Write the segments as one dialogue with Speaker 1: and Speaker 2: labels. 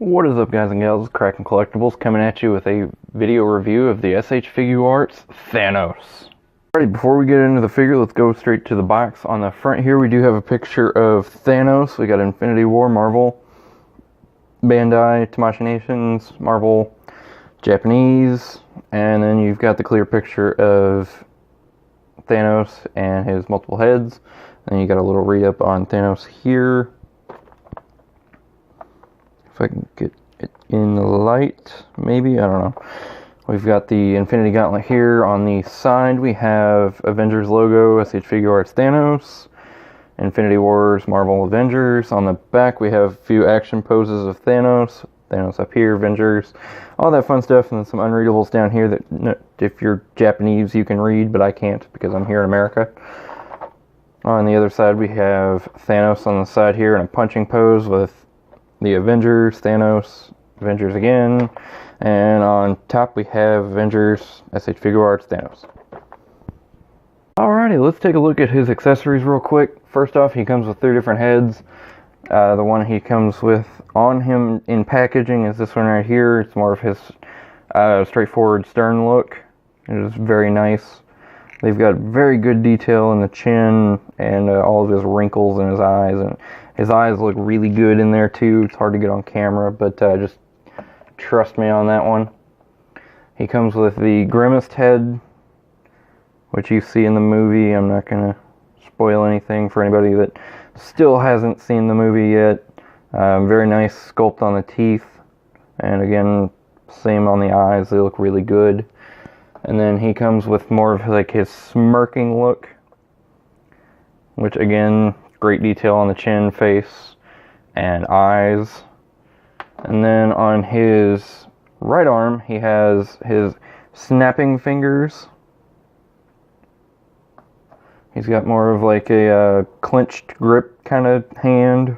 Speaker 1: What is up, guys and gals? Kraken Collectibles coming at you with a video review of the SH Figuarts Thanos. Alrighty, before we get into the figure, let's go straight to the box. On the front here, we do have a picture of Thanos. We got Infinity War, Marvel, Bandai, Tamashii Nations, Marvel, Japanese, and then you've got the clear picture of Thanos and his multiple heads. Then you got a little read-up on Thanos here. If I can get it in the light, maybe, I don't know. We've got the Infinity Gauntlet here. On the side, we have Avengers logo, SH Figuarts Thanos, Infinity Wars, Marvel Avengers. On the back, we have a few action poses of Thanos. Thanos up here, Avengers, all that fun stuff, and then some unreadables down here that if you're Japanese, you can read, but I can't because I'm here in America. On the other side, we have Thanos on the side here in a punching pose with the Avengers, Thanos, Avengers again, and on top we have Avengers, SH Figuarts, Thanos. Alrighty, let's take a look at his accessories real quick. First off, he comes with 3 different heads. The one he comes with on him in packaging is this one right here. It's more of his straightforward stern look. It is very nice. They've got very good detail in the chin and all of his wrinkles in his eyes, and his eyes look really good in there too. It's hard to get on camera, but just trust me on that one. He comes with the grimmest head, which you see in the movie. I'm not going to spoil anything for anybody that still hasn't seen the movie yet. Very nice sculpt on the teeth, and again, same on the eyes. They look really good. And then he comes with more of like his smirking look, which again, great detail on the chin, face, and eyes. And then on his right arm, he has his snapping fingers. He's got more of like a clenched grip kind of hand.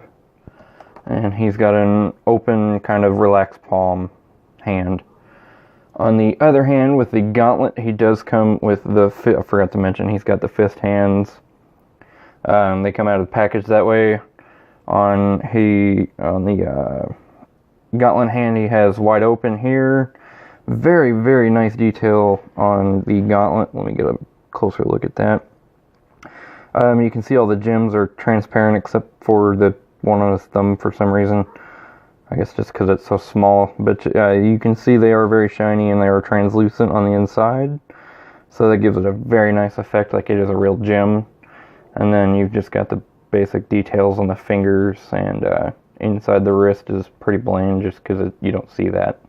Speaker 1: And he's got an open kind of relaxed palm hand. On the other hand, with the gauntlet, he does come with the, I forgot to mention, he's got the fist hands. They come out of the package that way. On the gauntlet hand, he has wide open here. Very, very nice detail on the gauntlet. Let me get a closer look at that. You can see all the gems are transparent except for the one on his thumb for some reason. I guess just because it's so small, but you can see they are very shiny and they are translucent on the inside, so that gives it a very nice effect like it is a real gem. And then you've just got the basic details on the fingers, and inside the wrist is pretty bland just because you don't see that.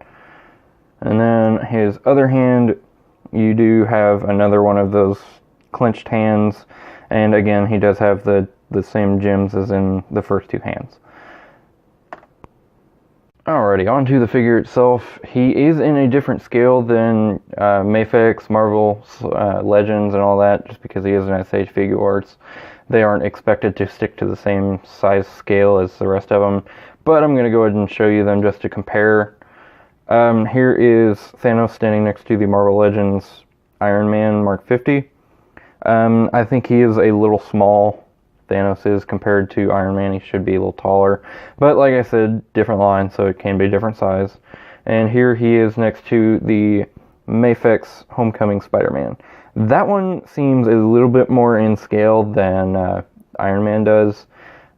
Speaker 1: And then his other hand, you do have another one of those clenched hands, and again he does have the same gems as in the first 2 hands. Alrighty, on to the figure itself. He is in a different scale than Mafex, Marvel, Legends, and all that, just because he is an SH Figuarts. They aren't expected to stick to the same size scale as the rest of them, but I'm going to go ahead and show you them just to compare. Here is Thanos standing next to the Marvel Legends Iron Man Mark 50. I think he is a little small. Thanos is compared to Iron Man. He should be a little taller, but like I said, different line, so it can be different size. And here he is next to the Mafex Homecoming Spider-Man. That one seems a little bit more in scale than Iron Man does.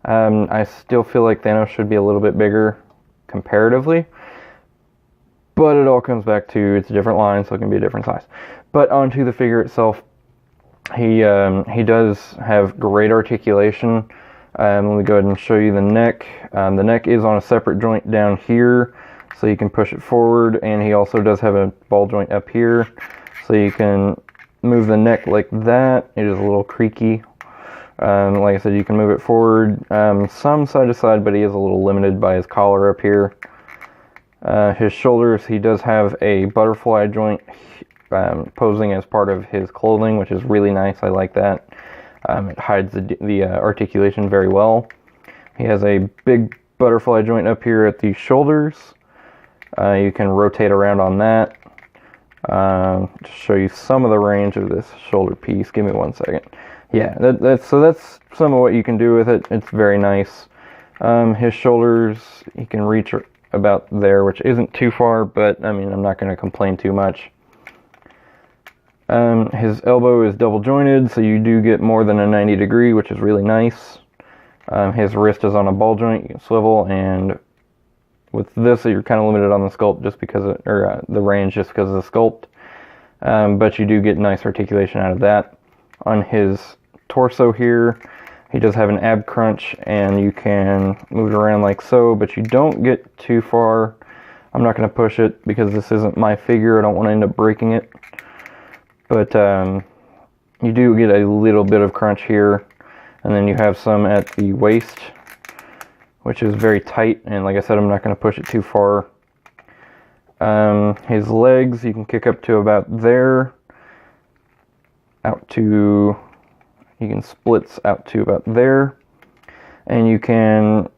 Speaker 1: I still feel like Thanos should be a little bit bigger comparatively, but it all comes back to it's a different line, so it can be a different size. But onto the figure itself. He does have great articulation. Let me go ahead and show you the neck. The neck is on a separate joint down here, so you can push it forward, and he also does have a ball joint up here, so you can move the neck like that. It is a little creaky. Like I said, you can move it forward some side to side, but he is a little limited by his collar up here. His shoulders, he does have a butterfly joint posing as part of his clothing, which is really nice. I like that. It hides the articulation very well. He has a big butterfly joint up here at the shoulders. You can rotate around on that. To show you some of the range of this shoulder piece. Give me 1 second. Yeah, that's some of what you can do with it. It's very nice. His shoulders, he can reach about there, which isn't too far, but I mean, I'm not going to complain too much. His elbow is double jointed, so you do get more than a 90 degree, which is really nice. His wrist is on a ball joint, you can swivel, and with this, you're kind of limited on the sculpt just because of, or the range just because of the sculpt. But you do get nice articulation out of that. On his torso here, he does have an ab crunch, and you can move it around like so, but you don't get too far. I'm not going to push it because this isn't my figure. I don't want to end up breaking it. But you do get a little bit of crunch here, and then you have some at the waist, which is very tight, and like I said, I'm not going to push it too far. His legs, you can kick up to about there, out to, you can splits out to about there, and you can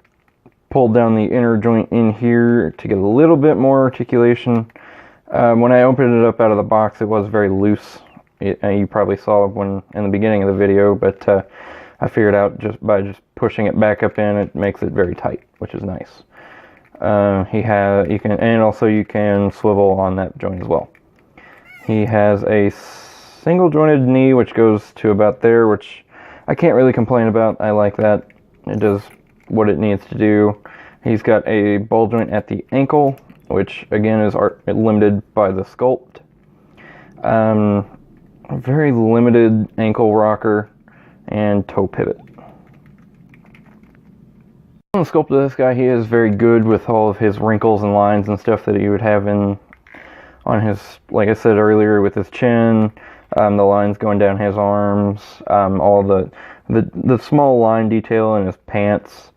Speaker 1: pull down the inner joint in here to get a little bit more articulation. When I opened it up out of the box, it was very loose. You probably saw when in the beginning of the video, but I figured out just by pushing it back up in, it makes it very tight, which is nice. You can swivel on that joint as well. He has a single jointed knee, which goes to about there, which I can't really complain about. I like that. It does what it needs to do. He's got a ball joint at the ankle, which again is limited by the sculpt. Very limited ankle rocker and toe pivot. On the sculpt of this guy, he is very good with all of his wrinkles and lines and stuff that he would have on his, like I said earlier, with his chin, the lines going down his arms, all the small line detail in his pants,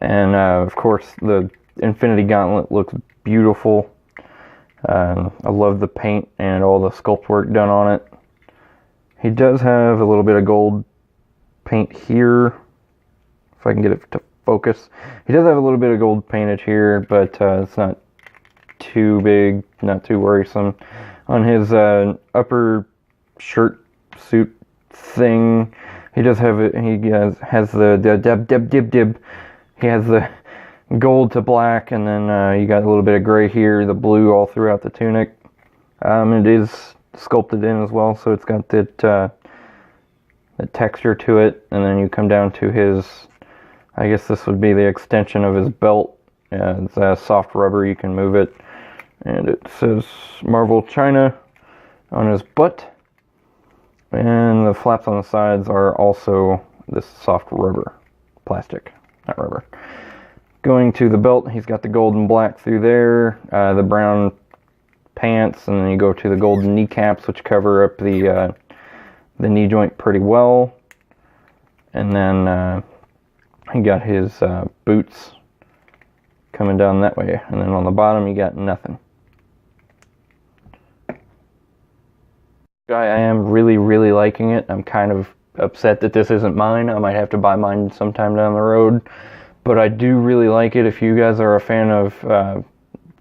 Speaker 1: and of course the Infinity Gauntlet looks beautiful. I love the paint and all the sculpt work done on it. He does have a little bit of gold paint here, if I can get it to focus. He does have a little bit of gold painted here, but it's not too big, not too worrisome. On his upper shirt suit thing, he does have it. He has the dib. He has the gold to black, and then you got a little bit of gray here, the blue all throughout the tunic. It is sculpted in as well, so it's got that texture to it. And then you come down to his, I guess this would be the extension of his belt. It's a soft rubber, you can move it, and it says Marvel China on his butt, and the flaps on the sides are also this soft rubber, plastic, not rubber. Going to the belt, he's got the gold and black through there, the brown pants, and then you go to the golden kneecaps, which cover up the knee joint pretty well. And then he got his boots coming down that way, and then on the bottom you got nothing. I am really liking it. I'm kind of upset that this isn't mine. I might have to buy mine sometime down the road, but I do really like it. If you guys are a fan of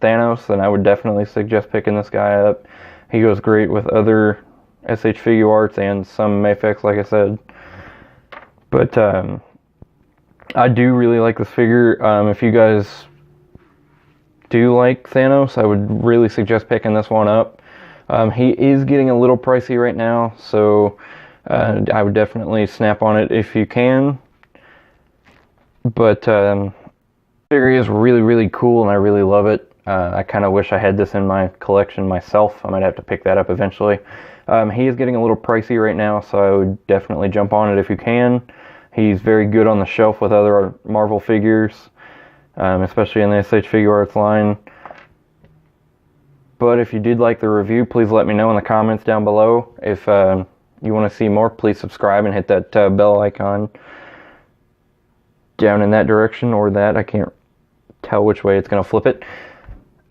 Speaker 1: Thanos, then I would definitely suggest picking this guy up. He goes great with other SH Figuarts and some Mafex, like I said. But I do really like this figure. If you guys do like Thanos, I would really suggest picking this one up. He is getting a little pricey right now, so I would definitely snap on it if you can. But the figure is really cool, and I really love it. I kind of wish I had this in my collection myself. I might have to pick that up eventually. He is getting a little pricey right now, so I would definitely jump on it if you can. He's very good on the shelf with other Marvel figures, especially in the SH Figuarts line. But if you did like the review, please let me know in the comments down below. If you want to see more, please subscribe and hit that bell icon down in that direction, or that. I can't tell which way it's going to flip it.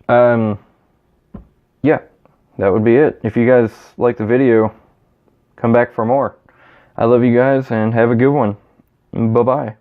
Speaker 1: Yeah, that would be it. If you guys like the video, come back for more. I love you guys, and have a good one. Bye-bye.